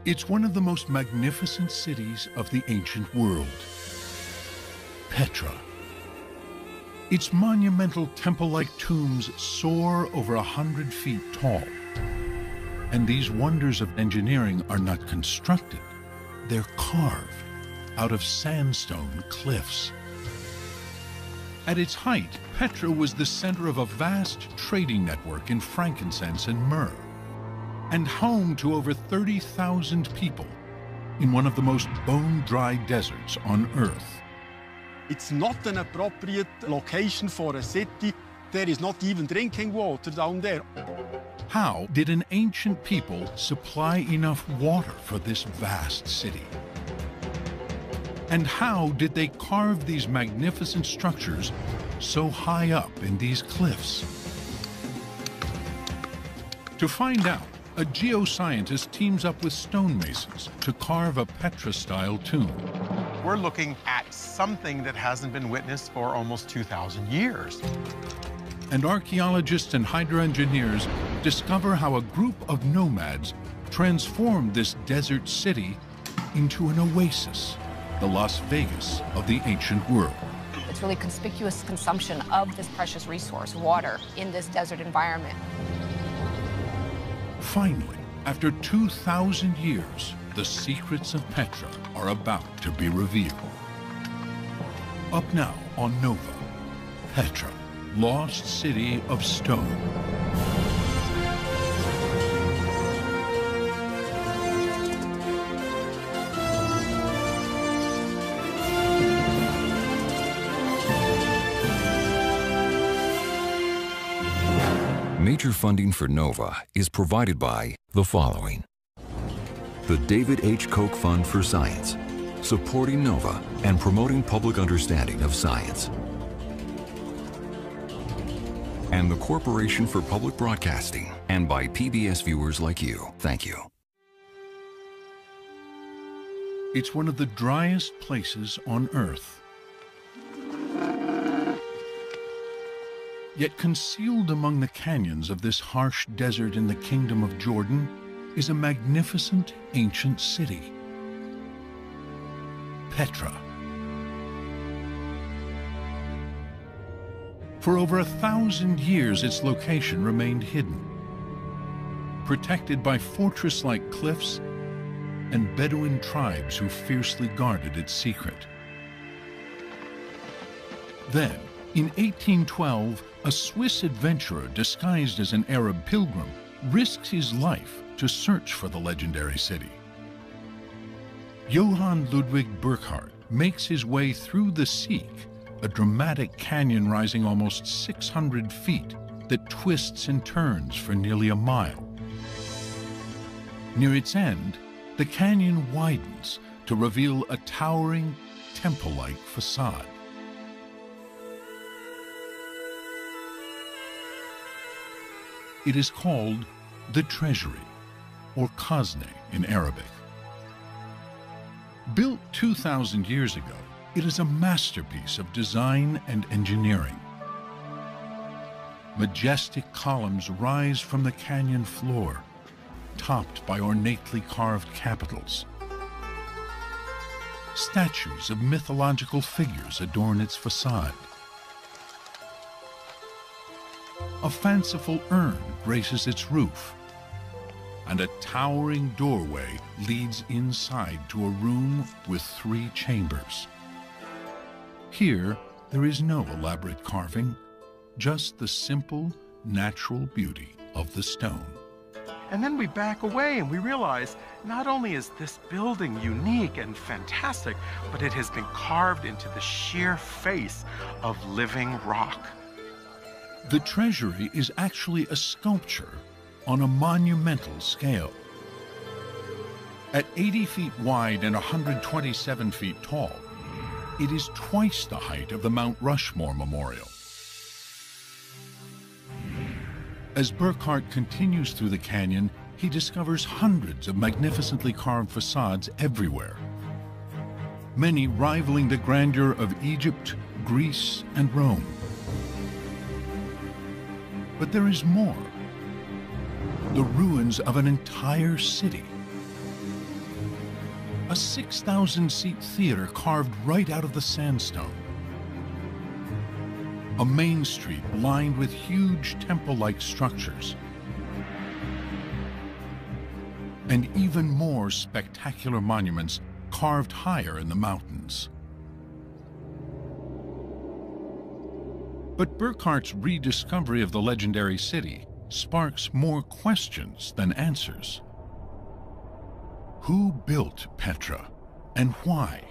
It's one of the most magnificent cities of the ancient world, Petra. Its monumental temple-like tombs soar over 100 feet tall. And these wonders of engineering are not constructed, they're carved out of sandstone cliffs. At its height, Petra was the center of a vast trading network in frankincense and myrrh, and home to over 30,000 people in one of the most bone-dry deserts on Earth. It's not an appropriate location for a city. There is not even drinking water down there. How did an ancient people supply enough water for this vast city? And how did they carve these magnificent structures so high up in these cliffs? To find out, a geoscientist teams up with stonemasons to carve a Petra-style tomb. We're looking at something that hasn't been witnessed for almost 2,000 years. And archaeologists and hydroengineers discover how a group of nomads transformed this desert city into an oasis, the Las Vegas of the ancient world. It's really conspicuous consumption of this precious resource, water, in this desert environment. Finally, after 2,000 years, the secrets of Petra are about to be revealed. Up now on Nova, Petra, lost city of stone. Major funding for NOVA is provided by the following: the David H. Koch Fund for Science, supporting NOVA and promoting public understanding of science, and the Corporation for Public Broadcasting, and by PBS viewers like you. Thank you. It's one of the driest places on Earth. Yet concealed among the canyons of this harsh desert in the Kingdom of Jordan is a magnificent ancient city, Petra. For over 1,000 years, its location remained hidden, protected by fortress-like cliffs and Bedouin tribes who fiercely guarded its secret. Then, in 1812, a Swiss adventurer disguised as an Arab pilgrim risks his life to search for the legendary city. Johann Ludwig Burckhardt makes his way through the Sieg, a dramatic canyon rising almost 600 feet that twists and turns for nearly a mile. Near its end, the canyon widens to reveal a towering, temple-like facade. It is called the Treasury, or Khazne in Arabic. Built 2,000 years ago, it is a masterpiece of design and engineering. Majestic columns rise from the canyon floor, topped by ornately carved capitals. Statues of mythological figures adorn its facade. A fanciful urn graces its roof, and a towering doorway leads inside to a room with 3 chambers. Here, there is no elaborate carving, just the simple, natural beauty of the stone. And then we back away and we realize not only is this building unique and fantastic, but it has been carved into the sheer face of living rock. The treasury is actually a sculpture on a monumental scale. At 80 feet wide and 127 feet tall, it is twice the height of the Mount Rushmore Memorial. As Burckhardt continues through the canyon, he discovers hundreds of magnificently carved facades everywhere, many rivaling the grandeur of Egypt, Greece, and Rome. But there is more. The ruins of an entire city. a 6,000-seat theater carved right out of the sandstone. A main street lined with huge temple-like structures. And even more spectacular monuments carved higher in the mountains. But Burckhardt's rediscovery of the legendary city sparks more questions than answers. Who built Petra, and why?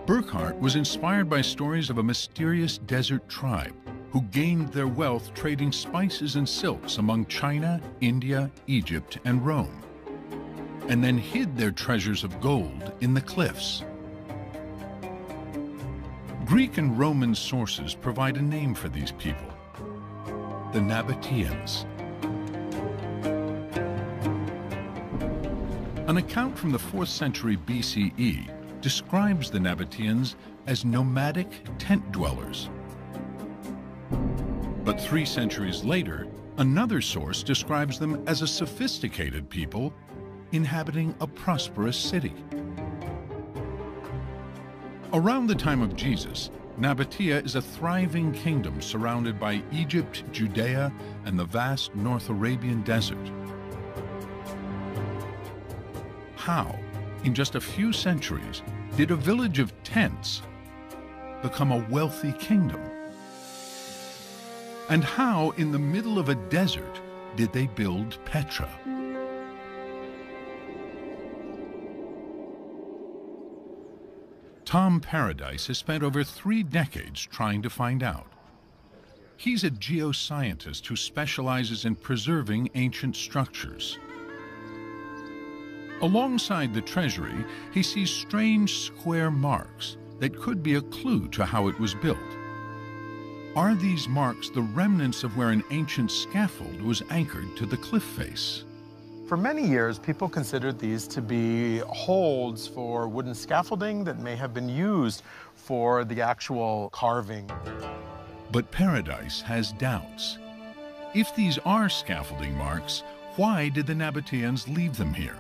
Burckhardt was inspired by stories of a mysterious desert tribe who gained their wealth trading spices and silks among China, India, Egypt, and Rome, and then hid their treasures of gold in the cliffs. Greek and Roman sources provide a name for these people: the Nabateans. An account from the 4th century BCE describes the Nabateans as nomadic tent dwellers. But 3 centuries later, another source describes them as a sophisticated people inhabiting a prosperous city. Around the time of Jesus, Nabatea is a thriving kingdom surrounded by Egypt, Judea, and the vast North Arabian desert. How, in just a few centuries, did a village of tents become a wealthy kingdom? And how, in the middle of a desert, did they build Petra? Tom Paradise has spent over 3 decades trying to find out. He's a geoscientist who specializes in preserving ancient structures. Alongside the treasury, he sees strange square marks that could be a clue to how it was built. Are these marks the remnants of where an ancient scaffold was anchored to the cliff face? For many years, people considered these to be holds for wooden scaffolding that may have been used for the actual carving. But Paradise has doubts. If these are scaffolding marks, why did the Nabateans leave them here?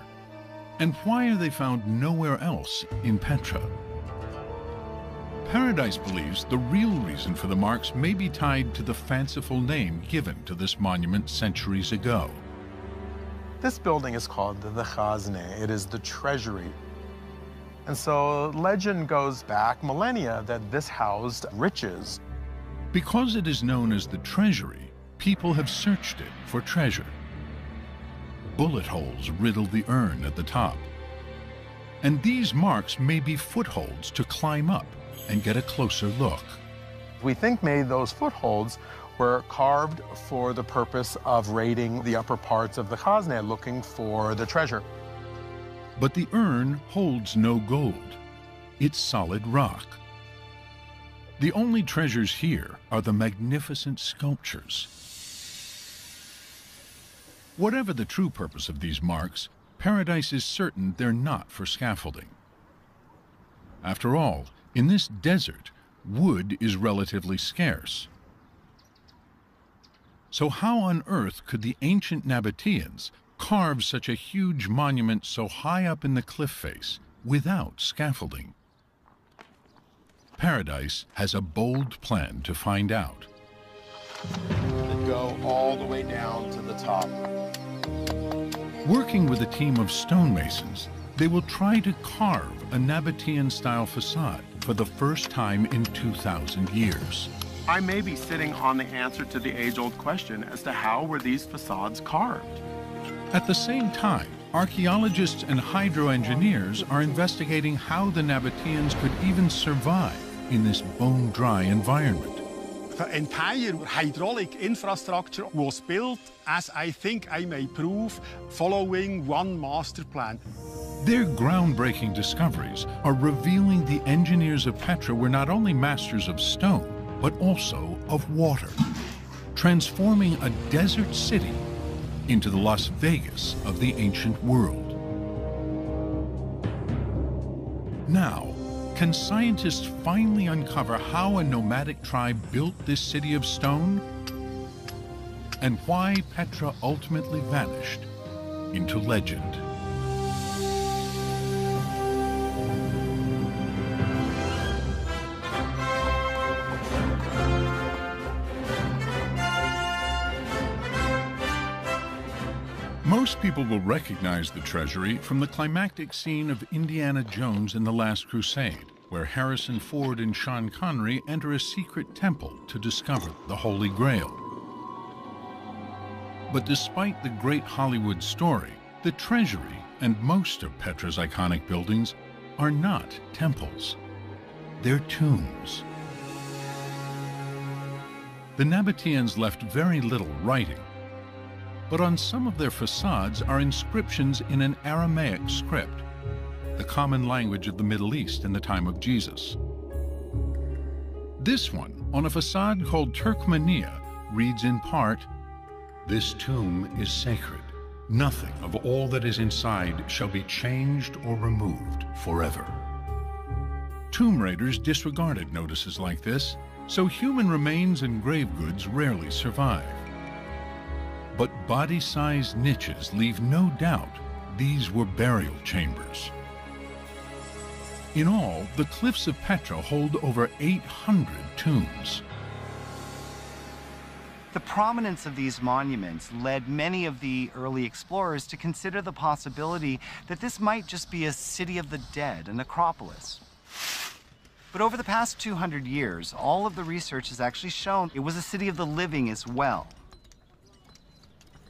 And why are they found nowhere else in Petra? Paradise believes the real reason for the marks may be tied to the fanciful name given to this monument centuries ago. This building is called the Khazne. It is the treasury. And so legend goes back millennia that this housed riches. Because it is known as the treasury, people have searched it for treasure. Bullet holes riddle the urn at the top. And these marks may be footholds to climb up and get a closer look. We think maybe those footholds were carved for the purpose of raiding the upper parts of the Khazne, looking for the treasure. But the urn holds no gold. It's solid rock. The only treasures here are the magnificent sculptures. Whatever the true purpose of these marks, Paradise is certain they're not for scaffolding. After all, in this desert, wood is relatively scarce. So how on earth could the ancient Nabateans carve such a huge monument so high up in the cliff face without scaffolding? Paradise has a bold plan to find out. That go all the way down to the top. Working with a team of stonemasons, they will try to carve a Nabatean-style facade for the first time in 2,000 years. I may be sitting on the answer to the age-old question as to how were these facades carved. At the same time, archaeologists and hydroengineers are investigating how the Nabateans could even survive in this bone-dry environment. The entire hydraulic infrastructure was built, as I think I may prove, following one master plan. Their groundbreaking discoveries are revealing the engineers of Petra were not only masters of stone, but also of water, transforming a desert city into the Las Vegas of the ancient world. Now, can scientists finally uncover how a nomadic tribe built this city of stone? And why Petra ultimately vanished into legend. Most people will recognize the treasury from the climactic scene of Indiana Jones in The Last Crusade, where Harrison Ford and Sean Connery enter a secret temple to discover the Holy Grail. But despite the great Hollywood story, the treasury and most of Petra's iconic buildings are not temples. They're tombs. The Nabateans left very little writing, but on some of their facades are inscriptions in an Aramaic script, the common language of the Middle East in the time of Jesus. This one, on a facade called Turkmenia, reads in part, "This tomb is sacred. Nothing of all that is inside shall be changed or removed forever." Tomb raiders disregarded notices like this, so human remains and grave goods rarely survive. But body-sized niches leave no doubt these were burial chambers. In all, the cliffs of Petra hold over 800 tombs. The prominence of these monuments led many of the early explorers to consider the possibility that this might just be a city of the dead, a necropolis. But over the past 200 years, all of the research has actually shown it was a city of the living as well.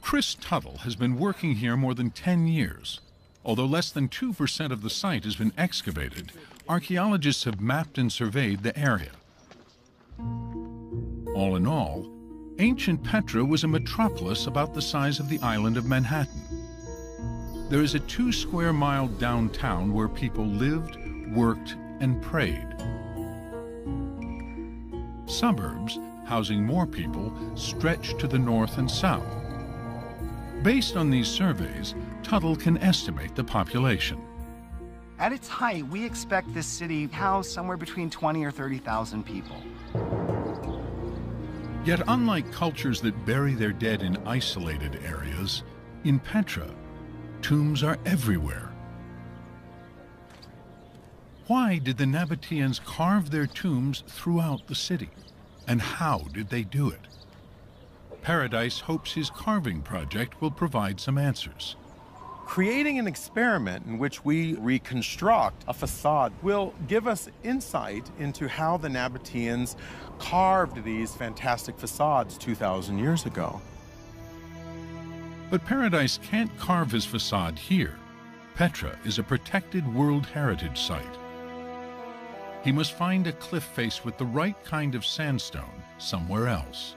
Chris Tuttle has been working here more than 10 years. Although less than 2% of the site has been excavated, archaeologists have mapped and surveyed the area. All in all, ancient Petra was a metropolis about the size of the island of Manhattan. There is a 2-square-mile downtown where people lived, worked, and prayed. Suburbs, housing more people, stretch to the north and south. Based on these surveys, Tuttle can estimate the population. At its height, we expect this city to house somewhere between 20 or 30,000 people. Yet unlike cultures that bury their dead in isolated areas, in Petra, tombs are everywhere. Why did the Nabateans carve their tombs throughout the city? And how did they do it? Paradise hopes his carving project will provide some answers. Creating an experiment in which we reconstruct a facade will give us insight into how the Nabateans carved these fantastic facades 2,000 years ago. But Paradise can't carve his facade here. Petra is a protected World Heritage Site. He must find a cliff face with the right kind of sandstone somewhere else.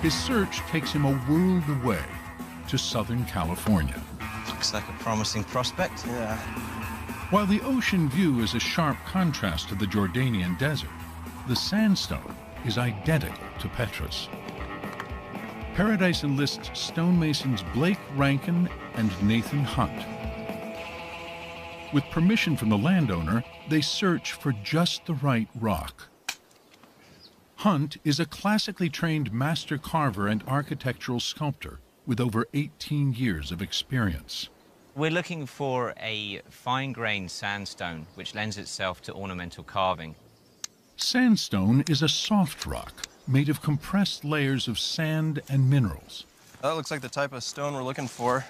His search takes him a world away to Southern California. Looks like a promising prospect. Yeah. While the ocean view is a sharp contrast to the Jordanian desert, the sandstone is identical to Petra's. Paradise enlists stonemasons Blake Rankin and Nathan Hunt. With permission from the landowner, they search for just the right rock. Hunt is a classically trained master carver and architectural sculptor with over 18 years of experience. We're looking for a fine-grained sandstone which lends itself to ornamental carving. Sandstone is a soft rock made of compressed layers of sand and minerals. That looks like the type of stone we're looking for.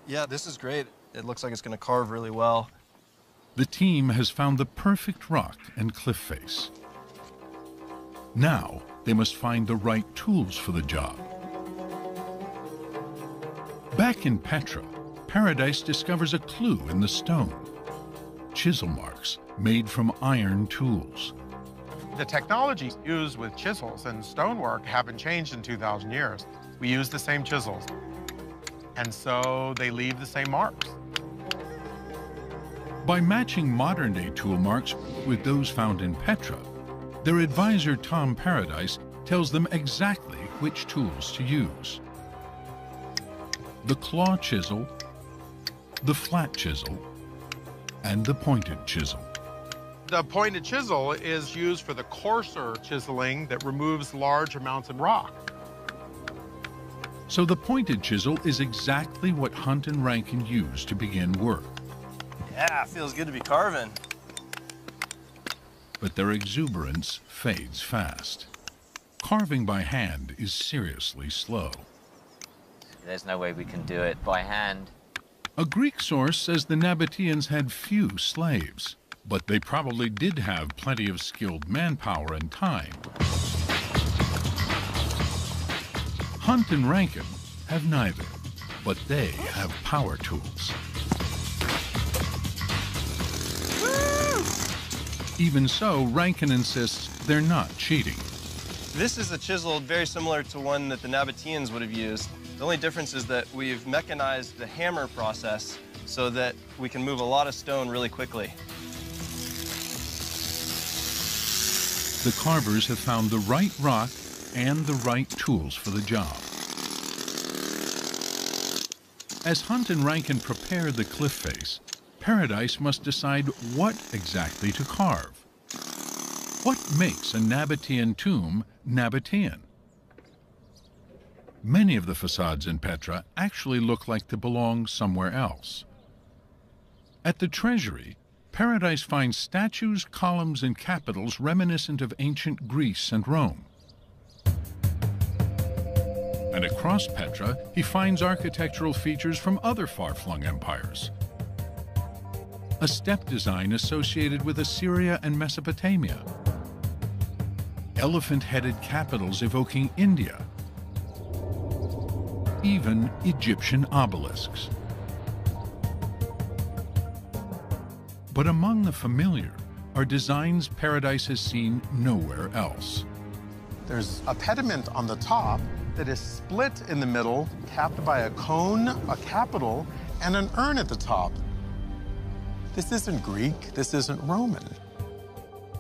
Yeah, this is great. It looks like it's going to carve really well. The team has found the perfect rock and cliff face. Now, they must find the right tools for the job. Back in Petra, Paradise discovers a clue in the stone. Chisel marks made from iron tools. The technologies used with chisels and stonework haven't changed in 2,000 years. We use the same chisels, and so they leave the same marks. By matching modern-day tool marks with those found in Petra, their advisor, Tom Paradise, tells them exactly which tools to use. The claw chisel, the flat chisel, and the pointed chisel. The pointed chisel is used for the coarser chiseling that removes large amounts of rock. So the pointed chisel is exactly what Hunt and Rankin used to begin work. Yeah, feels good to be carving. But their exuberance fades fast. Carving by hand is seriously slow. There's no way we can do it by hand. A Greek source says the Nabateans had few slaves, but they probably did have plenty of skilled manpower and time. Hunt and Rankin have neither, but they have power tools. Even so, Rankin insists they're not cheating. This is a chisel very similar to one that the Nabateans would have used. The only difference is that we've mechanized the hammer process so that we can move a lot of stone really quickly. The carvers have found the right rock and the right tools for the job. As Hunt and Rankin prepare the cliff face, Paradise must decide what exactly to carve. What makes a Nabatean tomb Nabatean? Many of the facades in Petra actually look like they belong somewhere else. At the treasury, Paradise finds statues, columns, and capitals reminiscent of ancient Greece and Rome. And across Petra, he finds architectural features from other far-flung empires. A step design associated with Assyria and Mesopotamia. Elephant-headed capitals evoking India. Even Egyptian obelisks. But among the familiar are designs Paradise has seen nowhere else. There's a pediment on the top that is split in the middle, capped by a cone, a capital, and an urn at the top. This isn't Greek, this isn't Roman.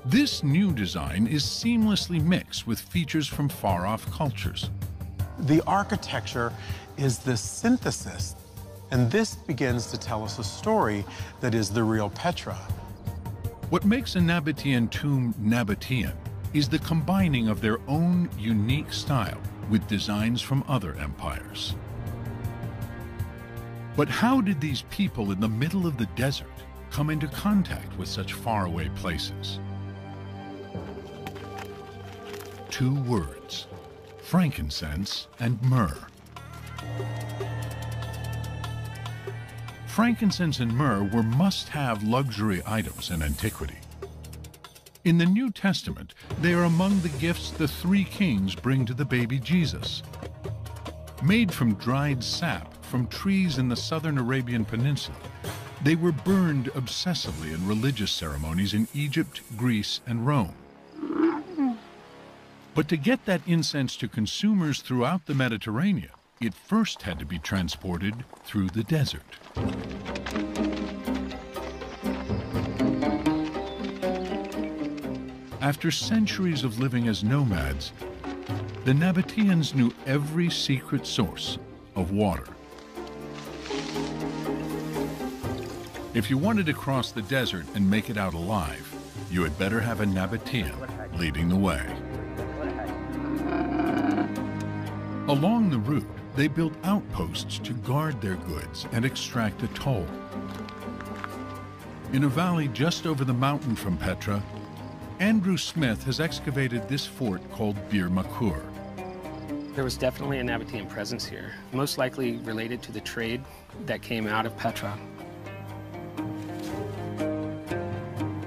This new design is seamlessly mixed with features from far-off cultures. The architecture is the synthesis, and this begins to tell us a story that is the real Petra. What makes a Nabatean tomb Nabatean is the combining of their own unique style with designs from other empires. But how did these people in the middle of the desert come into contact with such faraway places? Two words: frankincense and myrrh. Frankincense and myrrh were must-have luxury items in antiquity. In the New Testament, they are among the gifts the three kings bring to the baby Jesus. Made from dried sap from trees in the southern Arabian Peninsula, they were burned obsessively in religious ceremonies in Egypt, Greece, and Rome. But to get that incense to consumers throughout the Mediterranean, it first had to be transported through the desert. After centuries of living as nomads, the Nabateans knew every secret source of water. If you wanted to cross the desert and make it out alive, you had better have a Nabatean leading the way. Along the route, they built outposts to guard their goods and extract a toll. In a valley just over the mountain from Petra, Andrew Smith has excavated this fort called Bir Makur. There was definitely a Nabatean presence here, most likely related to the trade that came out of Petra.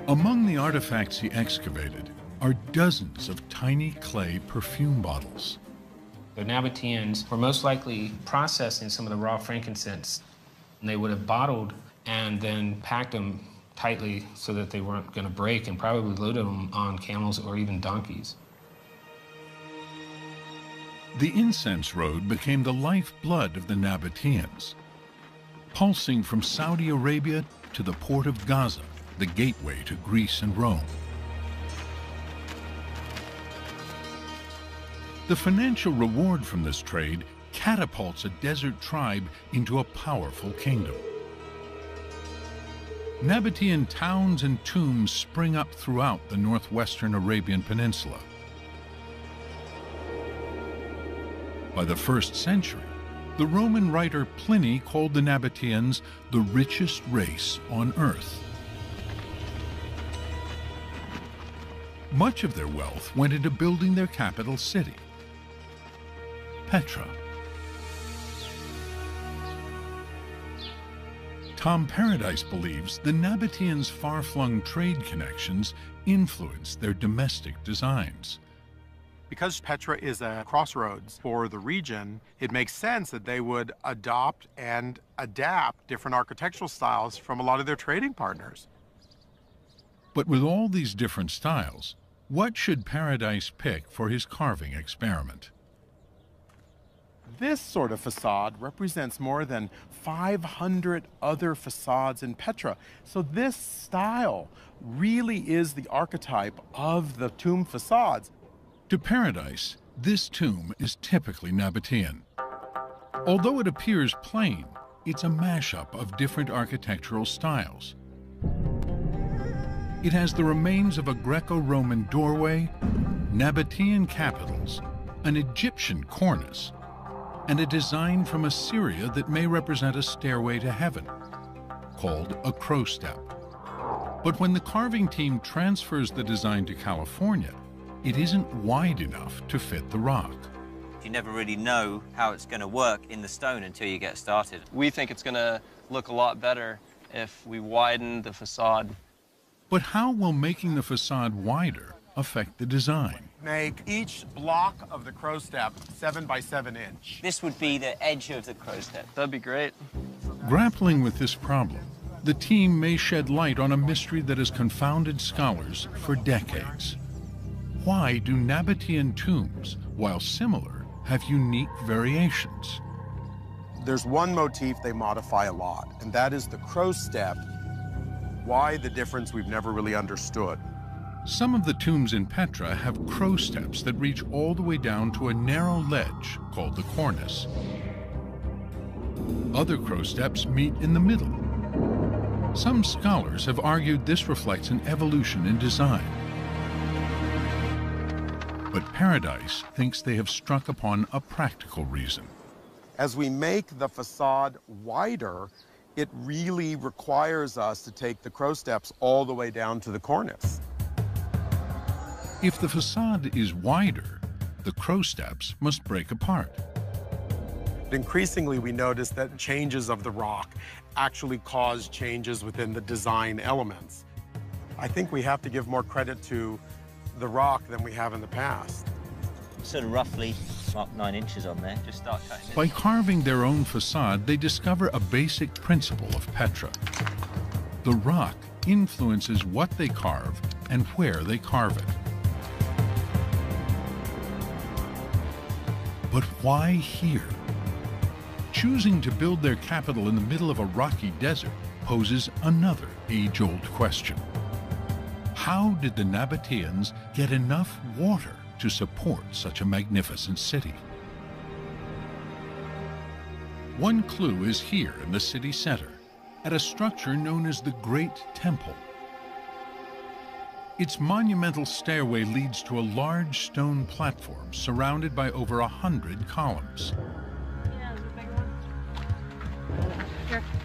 Among the artifacts he excavated are dozens of tiny clay perfume bottles. The Nabateans were most likely processing some of the raw frankincense. And they would have bottled and then packed them tightly so that they weren't going to break, and probably loaded them on camels or even donkeys. The incense road became the lifeblood of the Nabateans, pulsing from Saudi Arabia to the port of Gaza, the gateway to Greece and Rome. The financial reward from this trade catapults a desert tribe into a powerful kingdom. Nabatean towns and tombs spring up throughout the northwestern Arabian Peninsula. By the 1st century, The Roman writer Pliny called the Nabateans the richest race on earth. Much of their wealth went into building their capital city, Petra. Tom Paradise believes the Nabateans' far-flung trade connections influenced their domestic designs. Because Petra is a crossroads for the region, it makes sense that they would adopt and adapt different architectural styles from a lot of their trading partners. But with all these different styles, what should Paradise pick for his carving experiment? This sort of facade represents more than 500 other facades in Petra. So this style really is the archetype of the tomb facades. To Paradise, this tomb is typically Nabatean. Although it appears plain, it's a mashup of different architectural styles. It has the remains of a Greco-Roman doorway, Nabatean capitals, an Egyptian cornice, and a design from Assyria that may represent a stairway to heaven, called a crow step. But when the carving team transfers the design to California, it isn't wide enough to fit the rock. You never really know how it's going to work in the stone until you get started. We think it's going to look a lot better if we widen the facade. But how will making the facade wider affect the design? Make each block of the crow step 7 by 7 inch. This would be the edge of the crow step. That'd be great. Grappling with this problem, the team may shed light on a mystery that has confounded scholars for decades. Why do Nabatean tombs, while similar, have unique variations? There's one motif they modify a lot, and that is the crow step. Why the difference, we've never really understood. Some of the tombs in Petra have crow steps that reach all the way down to a narrow ledge called the cornice. Other crow steps meet in the middle. Some scholars have argued this reflects an evolution in design. But Paradise thinks they have struck upon a practical reason. As we make the facade wider, it really requires us to take the crow steps all the way down to the cornice. If the facade is wider, the crow steps must break apart. Increasingly, we notice that changes of the rock actually cause changes within the design elements. I think we have to give more credit to the rock than we have in the past. Sort of roughly mark 9 inches on there. Just start cutting it. By carving their own facade, they discover a basic principle of Petra. The rock influences what they carve and where they carve it. But why here? Choosing to build their capital in the middle of a rocky desert poses another age-old question. How did the Nabateans get enough water to support such a magnificent city? One clue is here in the city center, at a structure known as the Great Temple. Its monumental stairway leads to a large stone platform surrounded by over 100 columns.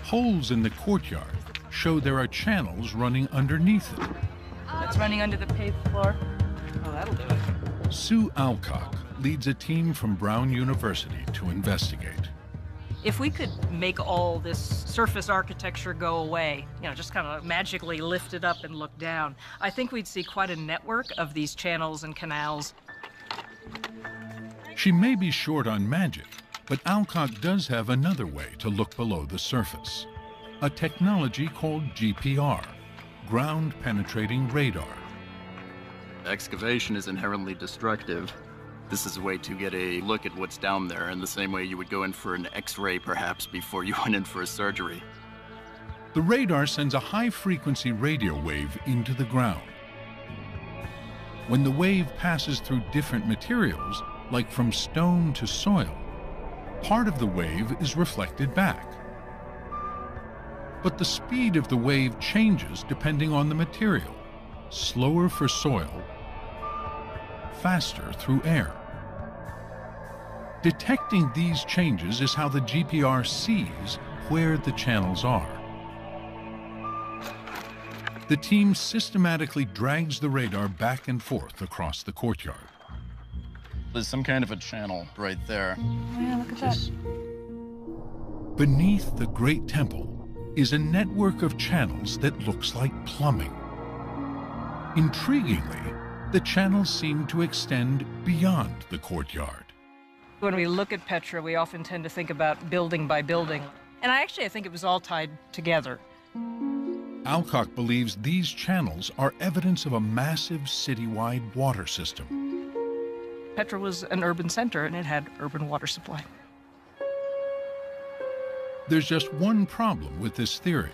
Holes in the courtyard show there are channels running underneath it. It's running under the paved floor. Oh, that'll do it. Sue Alcock leads a team from Brown University to investigate. If we could make all this surface architecture go away, just kind of magically lift it up and look down, I think we'd see quite a network of these channels and canals. She may be short on magic, but Alcock does have another way to look below the surface. A technology called GPR, ground-penetrating radar. Excavation is inherently destructive. This is a way to get a look at what's down there in the same way you would go in for an X-ray perhaps before you went in for a surgery. The radar sends a high-frequency radio wave into the ground. When the wave passes through different materials, like from stone to soil, part of the wave is reflected back. But the speed of the wave changes depending on the material, slower for soil, faster through air. Detecting these changes is how the GPR sees where the channels are. The team systematically drags the radar back and forth across the courtyard. There's some kind of a channel right there. Oh, yeah, look at that. Beneath the Great Temple is a network of channels that looks like plumbing. Intriguingly, the channels seem to extend beyond the courtyard. When we look at Petra, we often tend to think about building by building. And I think it was all tied together. Alcock believes these channels are evidence of a massive citywide water system. Petra was an urban center, and it had urban water supply. There's just one problem with this theory.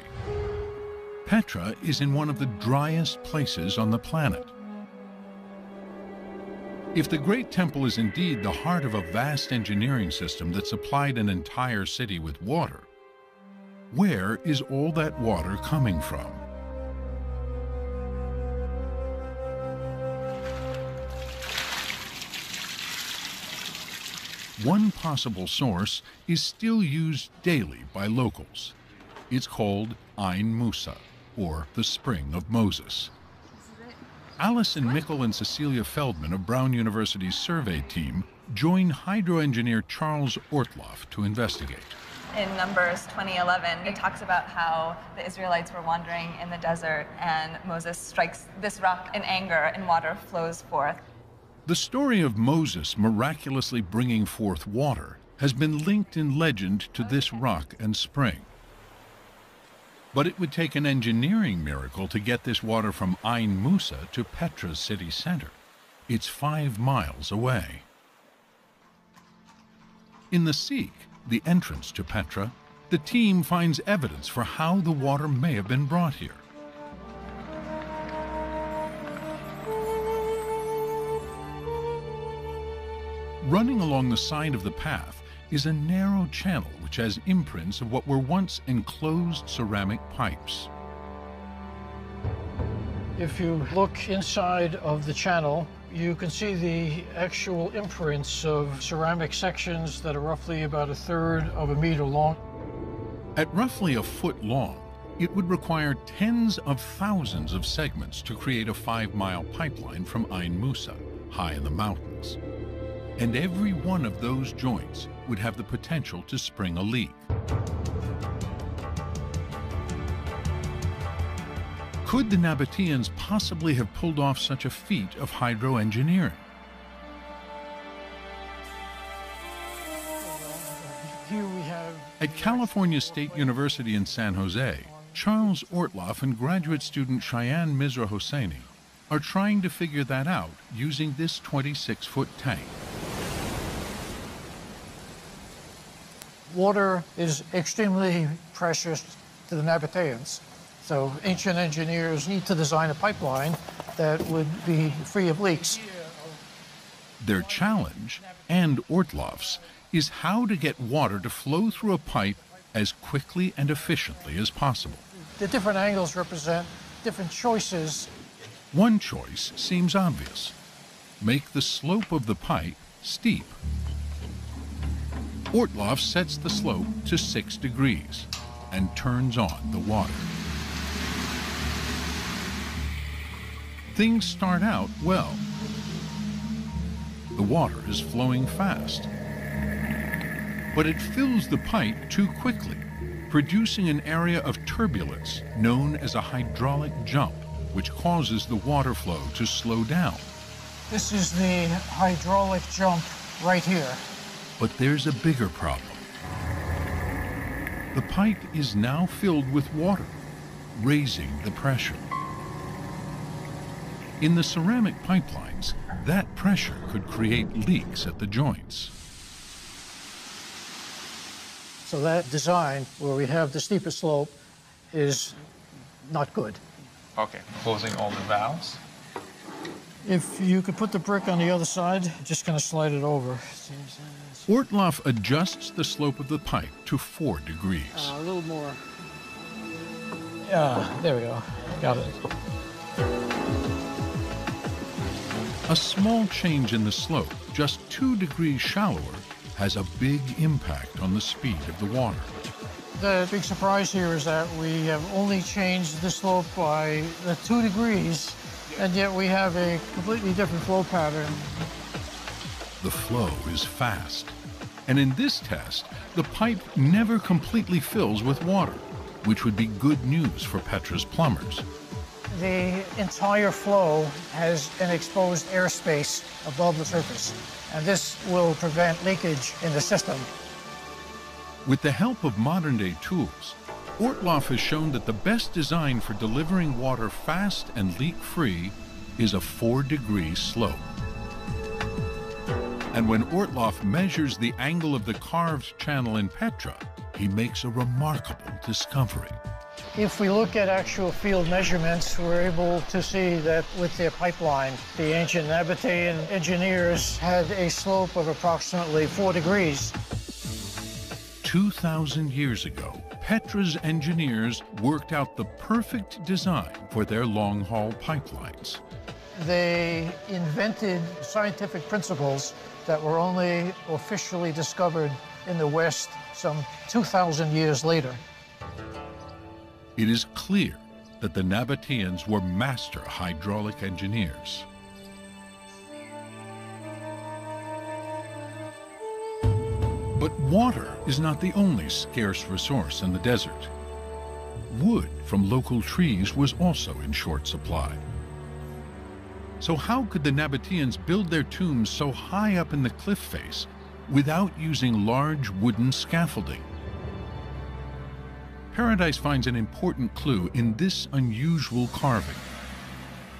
Petra is in one of the driest places on the planet. If the Great Temple is indeed the heart of a vast engineering system that supplied an entire city with water, where is all that water coming from? One possible source is still used daily by locals. It's called Ain Musa, or the Spring of Moses. Alison Mickle and Cecilia Feldman of Brown University's survey team join hydroengineer Charles Ortloff to investigate. In Numbers 20:11, it talks about how the Israelites were wandering in the desert and Moses strikes this rock in anger and water flows forth. The story of Moses miraculously bringing forth water has been linked in legend to this rock and spring. But it would take an engineering miracle to get this water from Ain Musa to Petra's city center. It's 5 miles away. In the Sikh, the entrance to Petra, the team finds evidence for how the water may have been brought here. Running along the side of the path is a narrow channel which has imprints of what were once enclosed ceramic pipes. If you look inside of the channel, you can see the actual imprints of ceramic sections that are roughly about 1/3 of a meter long. At roughly a foot long, it would require tens of thousands of segments to create a 5-mile pipeline from Ain Musa, high in the mountains. And every one of those joints would have the potential to spring a leak. Could the Nabateans possibly have pulled off such a feat of hydroengineering? Here we have... At California State University in San Jose, Charles Ortloff and graduate student Cheyenne Mizra Hosseini are trying to figure that out using this 26-foot tank. Water is extremely precious to the Nabateans. So ancient engineers need to design a pipeline that would be free of leaks. Their challenge, and Ortloff's, is how to get water to flow through a pipe as quickly and efficiently as possible. The different angles represent different choices. One choice seems obvious. Make the slope of the pipe steep. Ortloff sets the slope to 6 degrees and turns on the water. Things start out well. The water is flowing fast, but it fills the pipe too quickly, producing an area of turbulence known as a hydraulic jump, which causes the water flow to slow down. This is the hydraulic jump right here. But there's a bigger problem. The pipe is now filled with water, raising the pressure. In the ceramic pipelines, that pressure could create leaks at the joints. So that design, where we have the steeper slope, is not good. Okay, closing all the valves. If you could put the brick on the other side, just gonna slide it over. Ortloff adjusts the slope of the pipe to 4 degrees. A little more. Yeah, there we go. Got it. A small change in the slope, just 2 degrees shallower, has a big impact on the speed of the water. The big surprise here is that we have only changed the slope by 2 degrees, and yet we have a completely different flow pattern. The flow is fast. And in this test, the pipe never completely fills with water, which would be good news for Petra's plumbers. The entire flow has an exposed airspace above the surface, and this will prevent leakage in the system. With the help of modern-day tools, Ortloff has shown that the best design for delivering water fast and leak-free is a 4-degree slope. And when Ortloff measures the angle of the carved channel in Petra, he makes a remarkable discovery. If we look at actual field measurements, we're able to see that with their pipeline, the ancient Nabatean engineers had a slope of approximately 4 degrees. 2,000 years ago, Petra's engineers worked out the perfect design for their long-haul pipelines. They invented scientific principles that were only officially discovered in the West some 2,000 years later. It is clear that the Nabateans were master hydraulic engineers. But water is not the only scarce resource in the desert. Wood from local trees was also in short supply. So how could the Nabateans build their tombs so high up in the cliff face without using large wooden scaffolding? Paradise finds an important clue in this unusual carving,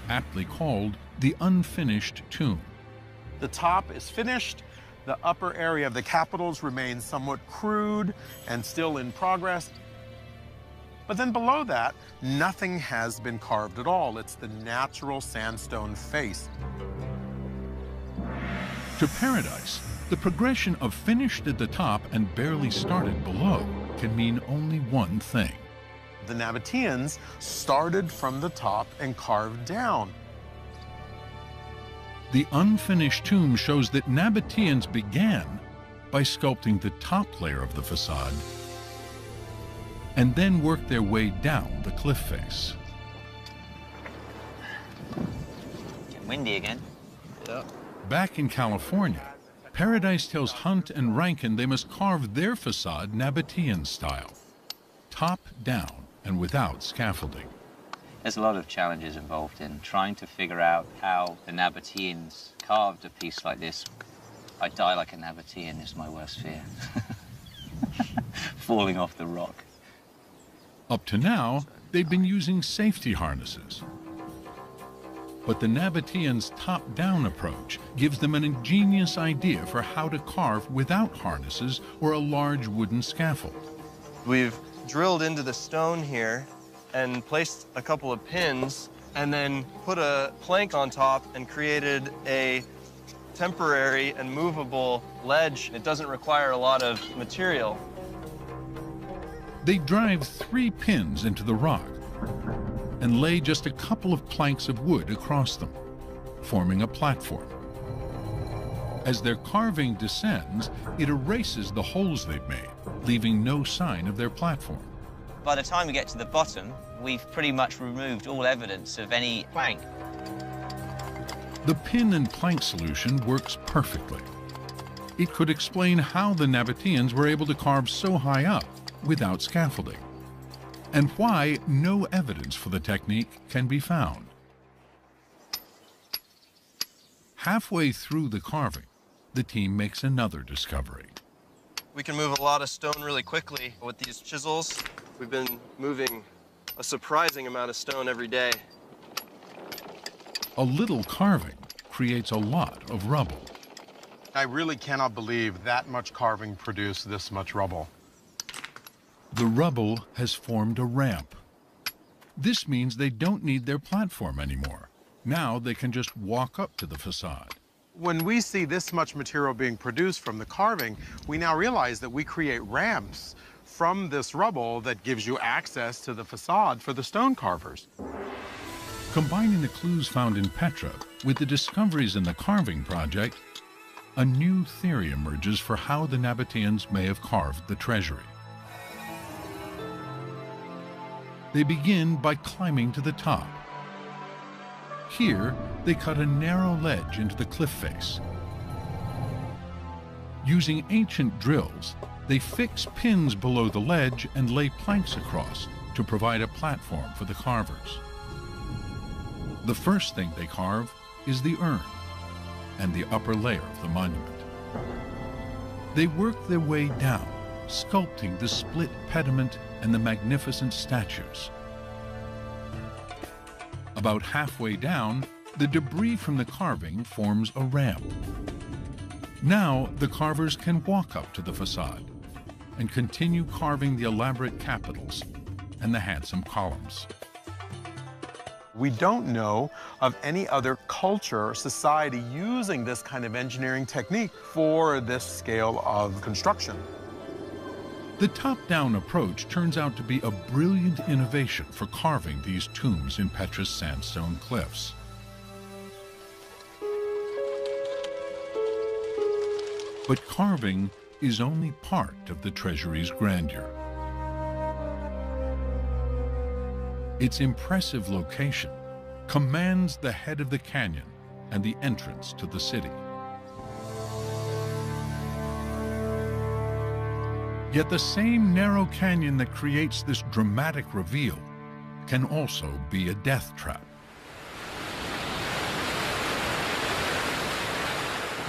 aptly called the unfinished tomb. The top is finished. The upper area of the capitals remains somewhat crude and still in progress. But then below that, nothing has been carved at all. It's the natural sandstone face. To Paradise, the progression of finished at the top and barely started below can mean only one thing. The Nabateans started from the top and carved down. The unfinished tomb shows that Nabateans began by sculpting the top layer of the facade and then worked their way down the cliff face. Getting windy again. Yeah. Back in California, Paradise tells Hunt and Rankin they must carve their facade Nabatean style, top down and without scaffolding. There's a lot of challenges involved in trying to figure out how the Nabateans carved a piece like this. I die like a Nabatean is my worst fear. Falling off the rock. Up to now, they've been using safety harnesses. But the Nabateans' top-down approach gives them an ingenious idea for how to carve without harnesses or a large wooden scaffold. We've drilled into the stone here and placed a couple of pins and then put a plank on top and created a temporary and movable ledge. It doesn't require a lot of material. They drive 3 pins into the rock and lay just a couple of planks of wood across them, forming a platform. As their carving descends, it erases the holes they've made, leaving no sign of their platform. By the time we get to the bottom, we've pretty much removed all evidence of any plank. The pin and plank solution works perfectly. It could explain how the Nabateans were able to carve so high up without scaffolding, and why no evidence for the technique can be found. Halfway through the carving, the team makes another discovery. We can move a lot of stone really quickly with these chisels. We've been moving a surprising amount of stone every day. A little carving creates a lot of rubble. I really cannot believe that much carving produced this much rubble. The rubble has formed a ramp. This means they don't need their platform anymore. Now they can just walk up to the facade. When we see this much material being produced from the carving, we now realize that we create ramps from this rubble that gives you access to the facade for the stone carvers. Combining the clues found in Petra with the discoveries in the carving project, a new theory emerges for how the Nabateans may have carved the treasury. They begin by climbing to the top. Here, they cut a narrow ledge into the cliff face. Using ancient drills, they fix pins below the ledge and lay planks across to provide a platform for the carvers. The first thing they carve is the urn and the upper layer of the monument. They work their way down, sculpting the split pediment and the magnificent statues. About halfway down, the debris from the carving forms a ramp. Now the carvers can walk up to the facade and continue carving the elaborate capitals and the handsome columns. We don't know of any other culture or society using this kind of engineering technique for this scale of construction. The top-down approach turns out to be a brilliant innovation for carving these tombs in Petra's sandstone cliffs. But carving is only part of the treasury's grandeur. Its impressive location commands the head of the canyon and the entrance to the city. Yet the same narrow canyon that creates this dramatic reveal can also be a death trap.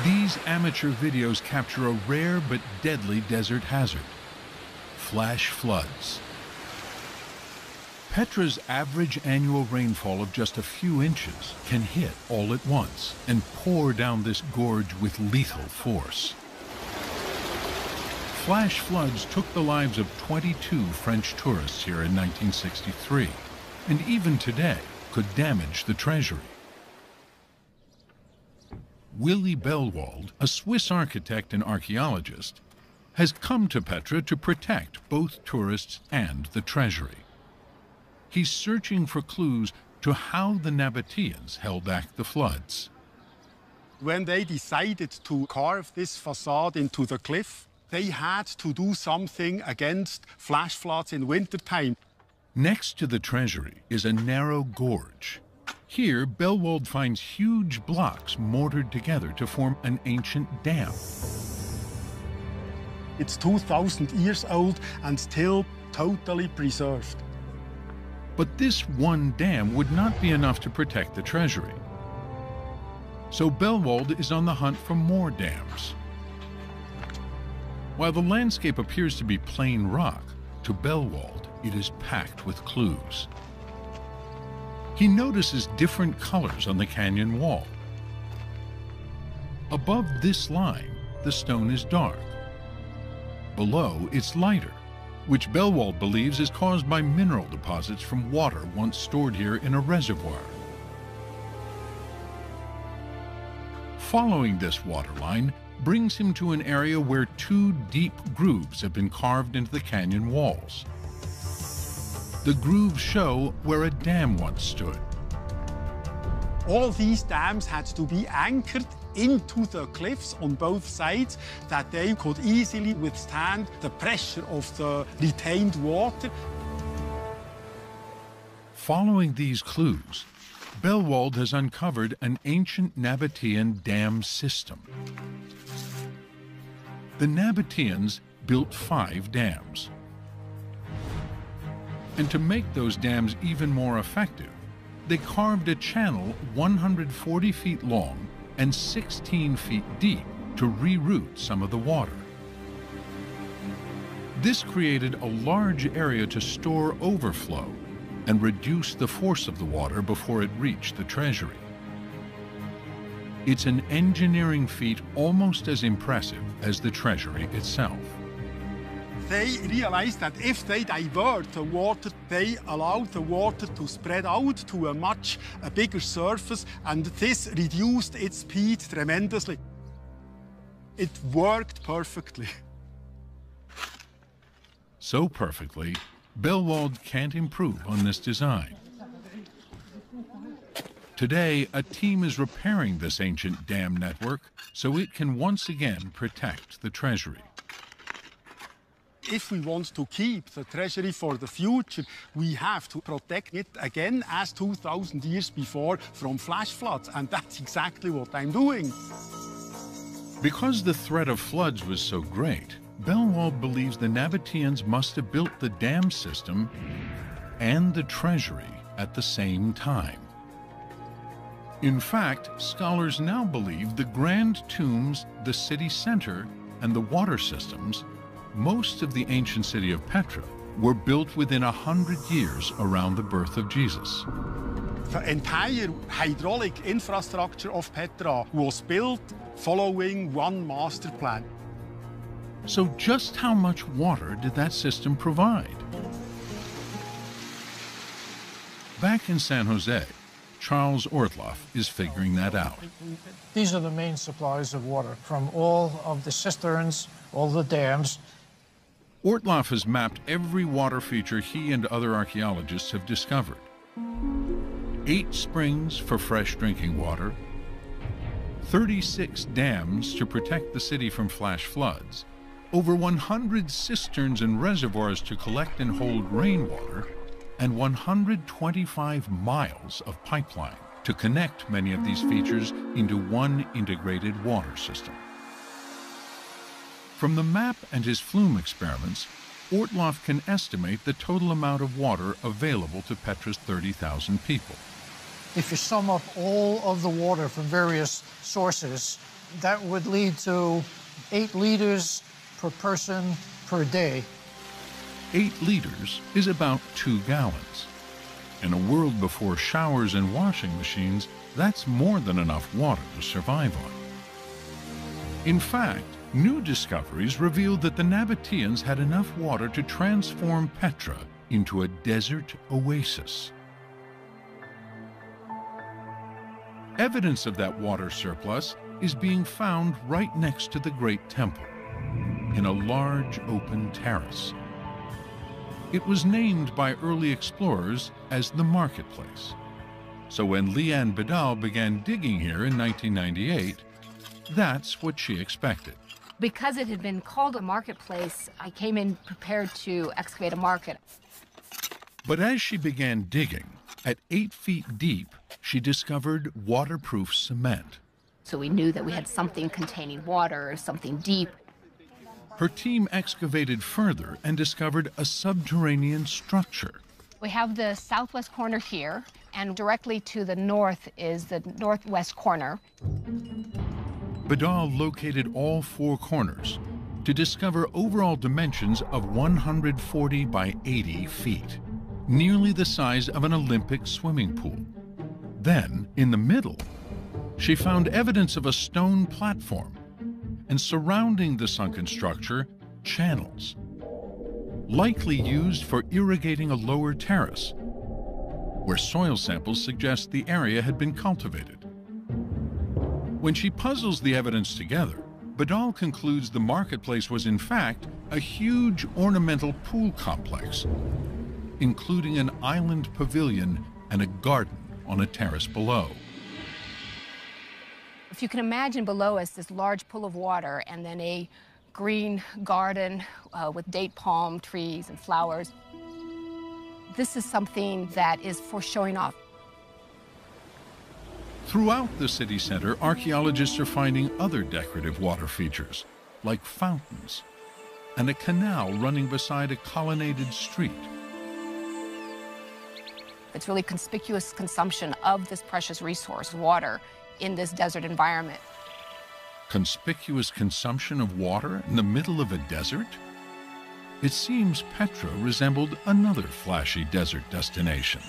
These amateur videos capture a rare but deadly desert hazard: flash floods. Petra's average annual rainfall of just a few inches can hit all at once and pour down this gorge with lethal force. Flash floods took the lives of 22 French tourists here in 1963, and even today could damage the treasury. Willy Bellwald, a Swiss architect and archaeologist, has come to Petra to protect both tourists and the treasury. He's searching for clues to how the Nabateans held back the floods. When they decided to carve this facade into the cliff, they had to do something against flash floods in wintertime. Next to the treasury is a narrow gorge. Here, Bellwald finds huge blocks mortared together to form an ancient dam. It's 2,000 years old and still totally preserved. But this one dam would not be enough to protect the treasury. So Bellwald is on the hunt for more dams. While the landscape appears to be plain rock, to Bellwald it is packed with clues. He notices different colors on the canyon wall. Above this line, the stone is dark. Below, it's lighter, which Bellwald believes is caused by mineral deposits from water once stored here in a reservoir. Following this waterline brings him to an area where two deep grooves have been carved into the canyon walls. The grooves show where a dam once stood. All these dams had to be anchored into the cliffs on both sides that they could easily withstand the pressure of the retained water. Following these clues, Bellwald has uncovered an ancient Nabatean dam system. The Nabateans built 5 dams. And to make those dams even more effective, they carved a channel 140 feet long and 16 feet deep to reroute some of the water. This created a large area to store overflow and reduce the force of the water before it reached the treasury. It's an engineering feat almost as impressive as the treasury itself. They realized that if they divert the water, they allow the water to spread out to a bigger surface, and this reduced its speed tremendously. It worked perfectly. So perfectly, Bellwald can't improve on this design. Today, a team is repairing this ancient dam network so it can once again protect the treasury. If we want to keep the treasury for the future, we have to protect it again as 2,000 years before from flash floods, and that's exactly what I'm doing. Because the threat of floods was so great, Bellwald believes the Nabateans must have built the dam system and the treasury at the same time. In fact, scholars now believe the grand tombs, the city center, and the water systems, most of the ancient city of Petra, were built within 100 years around the birth of Jesus. The entire hydraulic infrastructure of Petra was built following one master plan. So just how much water did that system provide? Back in San Jose, Charles Ortloff is figuring that out. These are the main supplies of water from all of the cisterns, all the dams. Ortloff has mapped every water feature he and other archaeologists have discovered. 8 springs for fresh drinking water, 36 dams to protect the city from flash floods, over 100 cisterns and reservoirs to collect and hold rainwater, and 125 miles of pipeline to connect many of these features into one integrated water system. From the map and his flume experiments, Ortloff can estimate the total amount of water available to Petra's 30,000 people. If you sum up all of the water from various sources, that would lead to 8 liters per person per day. 8 liters is about 2 gallons. In a world before showers and washing machines, that's more than enough water to survive on. In fact, new discoveries reveal that the Nabateans had enough water to transform Petra into a desert oasis. Evidence of that water surplus is being found right next to the Great Temple, in a large open terrace. It was named by early explorers as the Marketplace. So when Leanne Bedal began digging here in 1998, that's what she expected. Because it had been called a marketplace, I came in prepared to excavate a market. But as she began digging, at 8 feet deep, she discovered waterproof cement. So we knew that we had something containing water, something deep. Her team excavated further and discovered a subterranean structure. We have the southwest corner here, and directly to the north is the northwest corner. Bedal located all 4 corners to discover overall dimensions of 140 by 80 feet, nearly the size of an Olympic swimming pool. Then, in the middle, she found evidence of a stone platform, and surrounding the sunken structure, channels, likely used for irrigating a lower terrace, where soil samples suggest the area had been cultivated. When she puzzles the evidence together, Bedal concludes the marketplace was in fact a huge ornamental pool complex, including an island pavilion and a garden on a terrace below. If you can imagine below us this large pool of water and then a green garden with date palm trees and flowers, this is something that is for showing off. Throughout the city center, archaeologists are finding other decorative water features, like fountains and a canal running beside a colonnaded street. It's really conspicuous consumption of this precious resource, water, in this desert environment. Conspicuous consumption of water in the middle of a desert? It seems Petra resembled another flashy desert destination.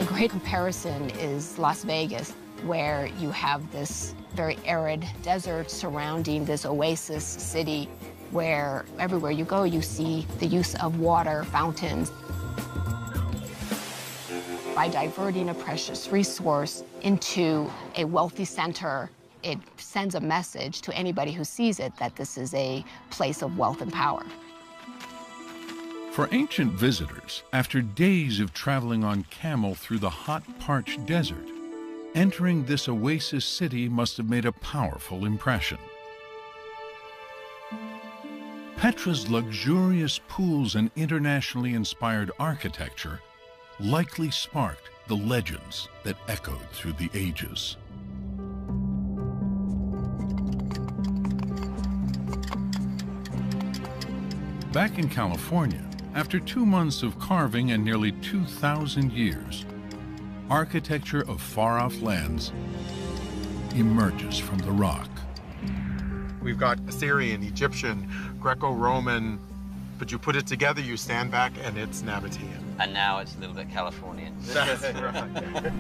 A great comparison is Las Vegas, where you have this very arid desert surrounding this oasis city, where everywhere you go, you see the use of water, fountains. By diverting a precious resource into a wealthy center, it sends a message to anybody who sees it that this is a place of wealth and power. For ancient visitors, after days of traveling on camel through the hot, parched desert, entering this oasis city must have made a powerful impression. Petra's luxurious pools and internationally inspired architecture likely sparked the legends that echoed through the ages. Back in California, after 2 months of carving and nearly 2,000 years, architecture of far-off lands emerges from the rock. We've got Assyrian, Egyptian, Greco-Roman, but you put it together, you stand back, and it's Nabatean. And now it's a little bit Californian. That's right.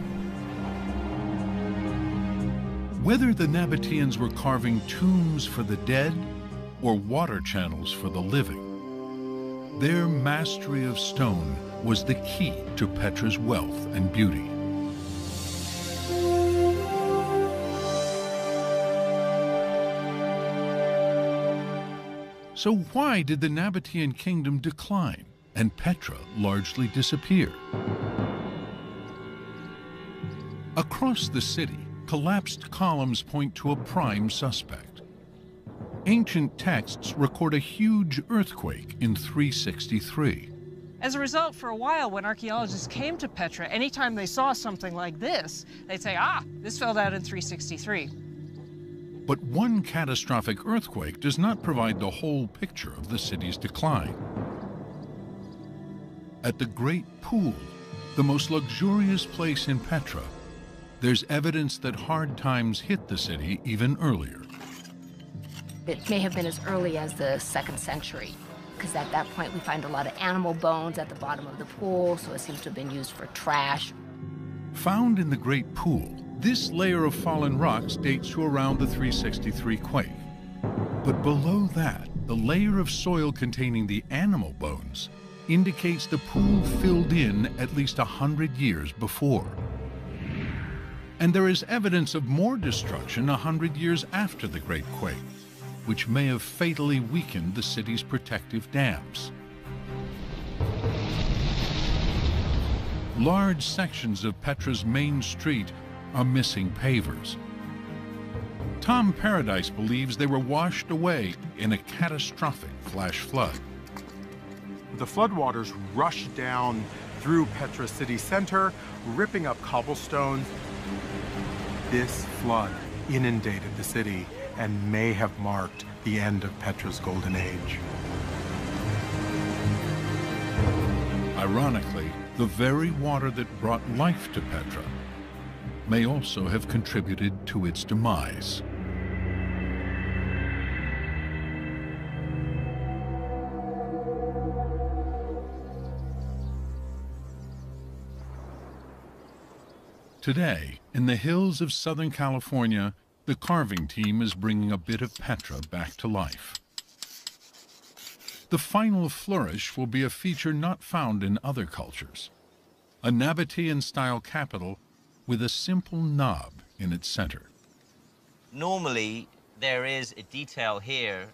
Whether the Nabateans were carving tombs for the dead or water channels for the living, their mastery of stone was the key to Petra's wealth and beauty. So why did the Nabatean kingdom decline and Petra largely disappear? Across the city, collapsed columns point to a prime suspect. Ancient texts record a huge earthquake in 363. As a result, for a while, when archaeologists came to Petra, anytime they saw something like this, they'd say, this fell down in 363. But one catastrophic earthquake does not provide the whole picture of the city's decline. At the Great Pool, the most luxurious place in Petra, there's evidence that hard times hit the city even earlier. It may have been as early as the 2nd century, because at that point we find a lot of animal bones at the bottom of the pool, so it seems to have been used for trash. Found in the Great Pool, this layer of fallen rocks dates to around the 363 quake. But below that, the layer of soil containing the animal bones indicates the pool filled in at least 100 years before. And there is evidence of more destruction 100 years after the Great Quake, which may have fatally weakened the city's protective dams. Large sections of Petra's main street are missing pavers. Tom Paradise believes they were washed away in a catastrophic flash flood. The floodwaters rushed down through Petra city center, ripping up cobblestones. This flood inundated the city and may have marked the end of Petra's golden age. Ironically, the very water that brought life to Petra may also have contributed to its demise. Today, in the hills of Southern California, the carving team is bringing a bit of Petra back to life. The final flourish will be a feature not found in other cultures. A Nabatean-style capital with a simple knob in its center. Normally, there is a detail here.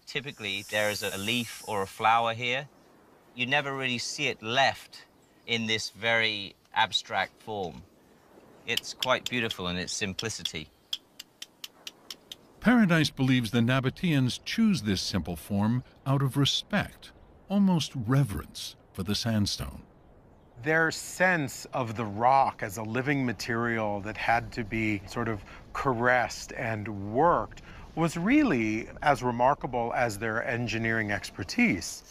Typically, there is a leaf or a flower here. You never really see it left in this very abstract form. It's quite beautiful in its simplicity. Paradise believes the Nabateans choose this simple form out of respect, almost reverence, for the sandstone. Their sense of the rock as a living material that had to be sort of caressed and worked was really as remarkable as their engineering expertise.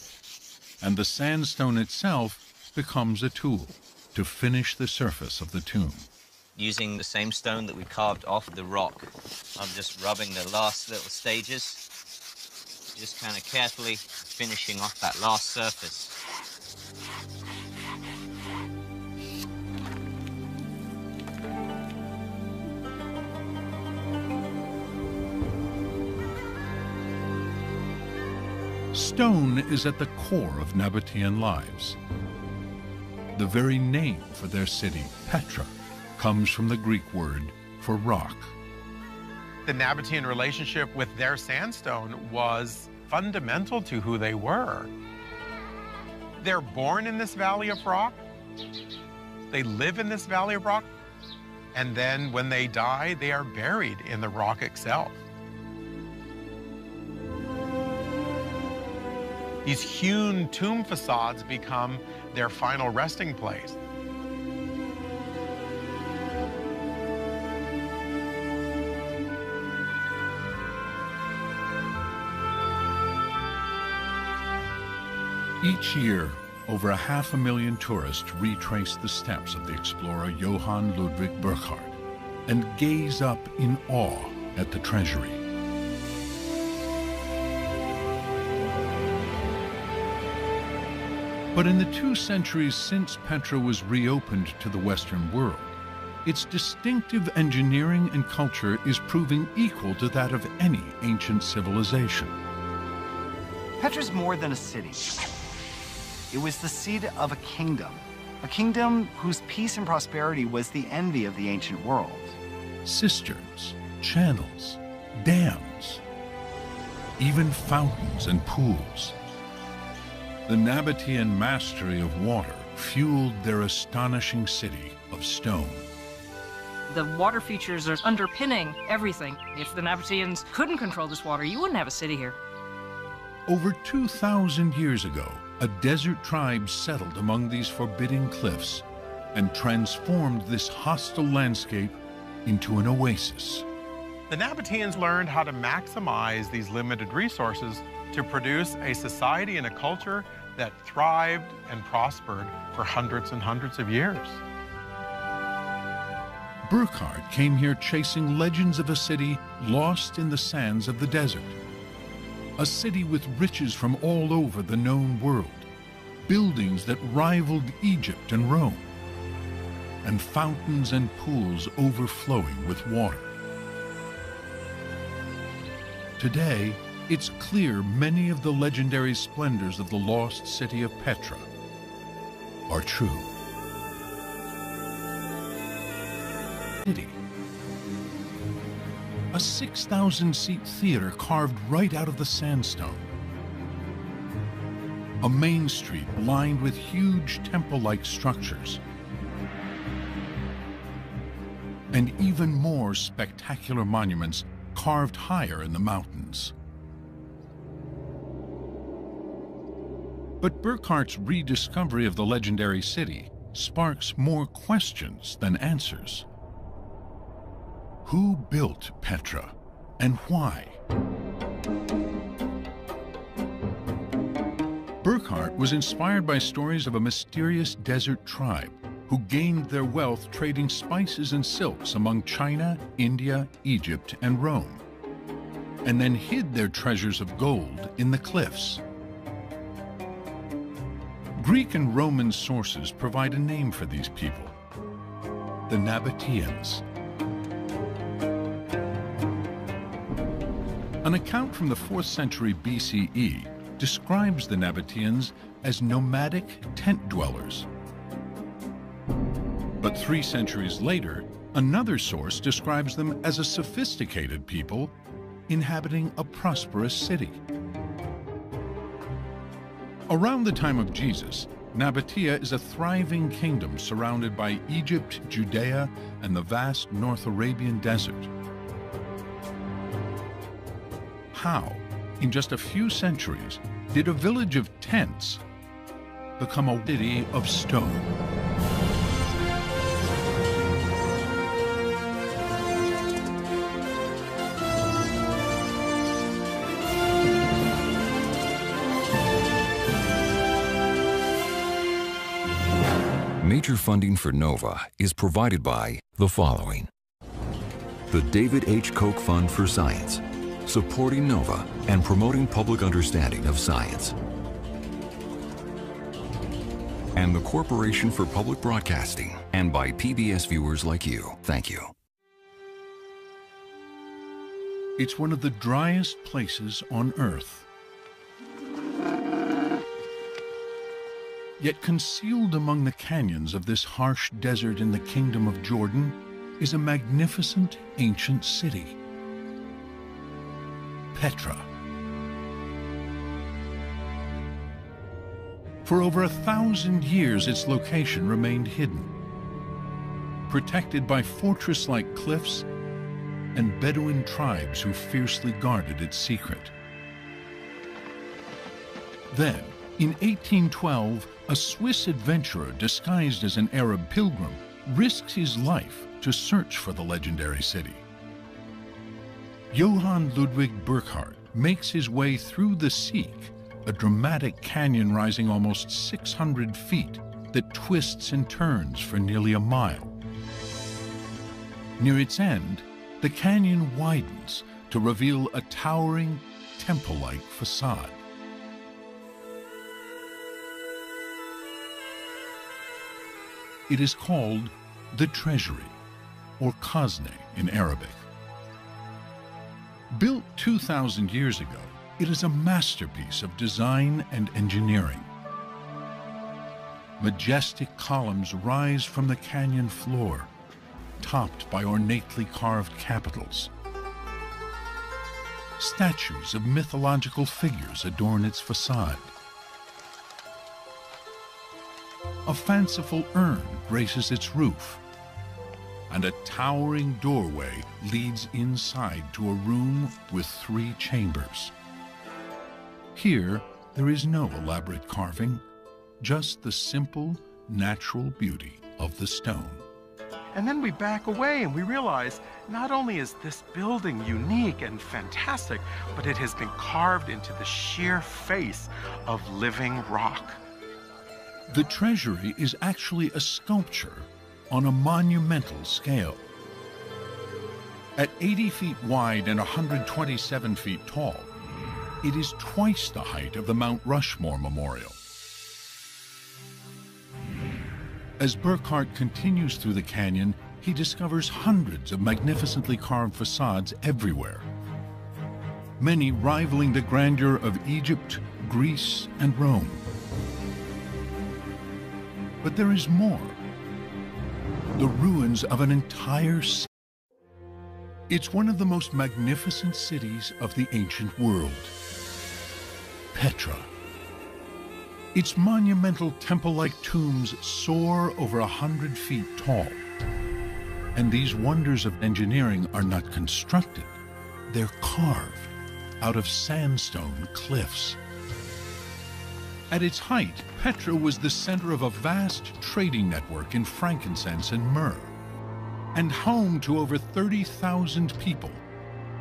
And the sandstone itself becomes a tool to finish the surface of the tomb. Using the same stone that we carved off the rock, I'm just rubbing the last little stages, just kind of carefully finishing off that last surface. Stone is at the core of Nabatean lives. The very name for their city, Petra, comes from the Greek word for rock. The Nabatean relationship with their sandstone was fundamental to who they were. They're born in this valley of rock. They live in this valley of rock. And then when they die, they are buried in the rock itself. These hewn tomb facades become their final resting place. Each year, over 500,000 tourists retrace the steps of the explorer Johann Ludwig Burckhardt and gaze up in awe at the treasury. But in the 2 centuries since Petra was reopened to the Western world, its distinctive engineering and culture is proving equal to that of any ancient civilization. Petra's more than a city. It was the seat of a kingdom whose peace and prosperity was the envy of the ancient world. Cisterns, channels, dams, even fountains and pools. The Nabatean mastery of water fueled their astonishing city of stone. The water features are underpinning everything. If the Nabateans couldn't control this water, you wouldn't have a city here. Over 2,000 years ago, a desert tribe settled among these forbidding cliffs and transformed this hostile landscape into an oasis. The Nabateans learned how to maximize these limited resources to produce a society and a culture that thrived and prospered for hundreds and hundreds of years. Burckhardt came here chasing legends of a city lost in the sands of the desert. A city with riches from all over the known world, buildings that rivaled Egypt and Rome, and fountains and pools overflowing with water. Today, it's clear many of the legendary splendors of the lost city of Petra are true. A 6,000-seat theater carved right out of the sandstone. A main street lined with huge temple-like structures. And even more spectacular monuments carved higher in the mountains. But Burckhardt's rediscovery of the legendary city sparks more questions than answers. Who built Petra, and why? Burckhardt was inspired by stories of a mysterious desert tribe who gained their wealth trading spices and silks among China, India, Egypt, and Rome, and then hid their treasures of gold in the cliffs. Greek and Roman sources provide a name for these people: the Nabateans. An account from the 4th century BCE describes the Nabateans as nomadic tent dwellers. But 3 centuries later, another source describes them as a sophisticated people inhabiting a prosperous city. Around the time of Jesus, Nabatea is a thriving kingdom surrounded by Egypt, Judea, and the vast North Arabian desert. How, in just a few centuries, did a village of tents become a city of stone? Major funding for NOVA is provided by the following: the David H. Koch Fund for Science, supporting NOVA and promoting public understanding of science, and the Corporation for Public Broadcasting, and by PBS viewers like you. Thank you. It's one of the driest places on Earth. Yet concealed among the canyons of this harsh desert in the Kingdom of Jordan is a magnificent ancient city, Petra. For over 1,000 years, its location remained hidden, protected by fortress-like cliffs and Bedouin tribes who fiercely guarded its secret. Then, in 1812, a Swiss adventurer disguised as an Arab pilgrim risks his life to search for the legendary city. Johann Ludwig Burckhardt makes his way through the Sieg, a dramatic canyon rising almost 600 feet that twists and turns for nearly a mile. Near its end, the canyon widens to reveal a towering, temple-like facade. It is called the Treasury, or Khazne in Arabic. Built 2,000 years ago, it is a masterpiece of design and engineering. Majestic columns rise from the canyon floor, topped by ornately carved capitals. Statues of mythological figures adorn its facade. A fanciful urn graces its roof, and a towering doorway leads inside to a room with 3 chambers. Here, there is no elaborate carving, just the simple, natural beauty of the stone. And then we back away and we realize not only is this building unique and fantastic, but it has been carved into the sheer face of living rock. The treasury is actually a sculpture on a monumental scale. At 80 feet wide and 127 feet tall, it is twice the height of the Mount Rushmore Memorial. As Burckhardt continues through the canyon, he discovers hundreds of magnificently carved facades everywhere, many rivaling the grandeur of Egypt, Greece, and Rome. But there is more. The ruins of an entire city. It's one of the most magnificent cities of the ancient world. Petra. Its monumental temple-like tombs soar over 100 feet tall. And these wonders of engineering are not constructed. They're carved out of sandstone cliffs. At its height, Petra was the center of a vast trading network in frankincense and myrrh, and home to over 30,000 people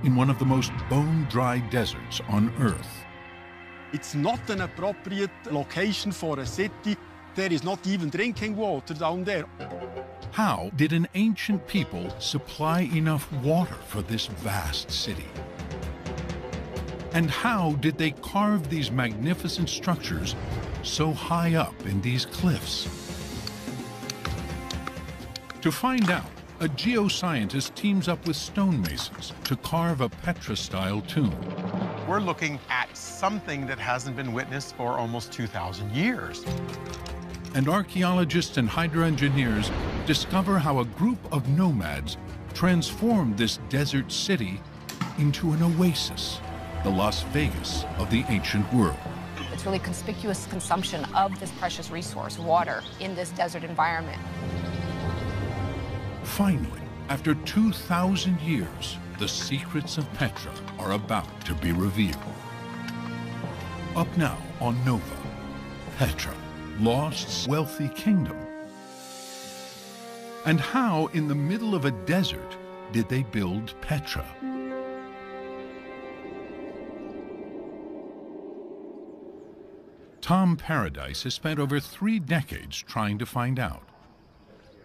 in one of the most bone-dry deserts on Earth. It's not an appropriate location for a city. There is not even drinking water down there. How did an ancient people supply enough water for this vast city? And how did they carve these magnificent structures so high up in these cliffs? To find out, a geoscientist teams up with stonemasons to carve a Petra-style tomb. We're looking at something that hasn't been witnessed for almost 2,000 years. And archaeologists and hydroengineers discover how a group of nomads transformed this desert city into an oasis, the Las Vegas of the ancient world. It's really conspicuous consumption of this precious resource, water, in this desert environment. Finally, after 2,000 years, the secrets of Petra are about to be revealed. Up now on Nova, Petra, Lost's wealthy kingdom. And how, in the middle of a desert, did they build Petra? Tom Paradise has spent over 3 decades trying to find out.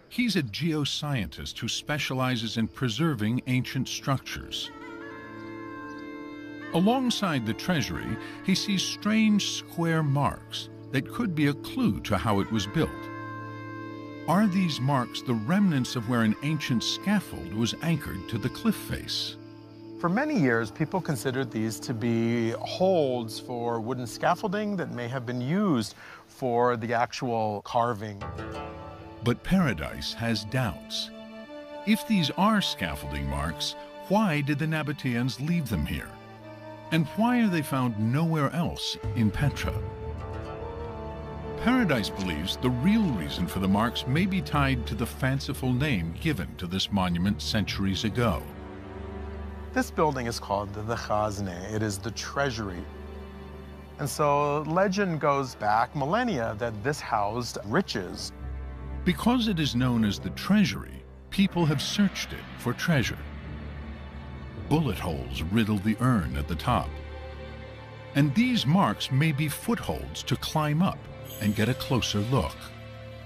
He's a geoscientist who specializes in preserving ancient structures. Alongside the treasury, he sees strange square marks that could be a clue to how it was built. Are these marks the remnants of where an ancient scaffold was anchored to the cliff face? For many years, people considered these to be holds for wooden scaffolding that may have been used for the actual carving. But Paradise has doubts. If these are scaffolding marks, why did the Nabateans leave them here? And why are they found nowhere else in Petra? Paradise believes the real reason for the marks may be tied to the fanciful name given to this monument centuries ago. This building is called the Khazne. It is the treasury. And so legend goes back millennia that this housed riches. Because it is known as the treasury, people have searched it for treasure. Bullet holes riddle the urn at the top. And these marks may be footholds to climb up and get a closer look.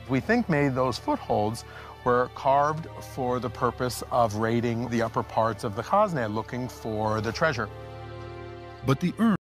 We think maybe those footholds were carved for the purpose of raiding the upper parts of the Khazne, looking for the treasure. But the urn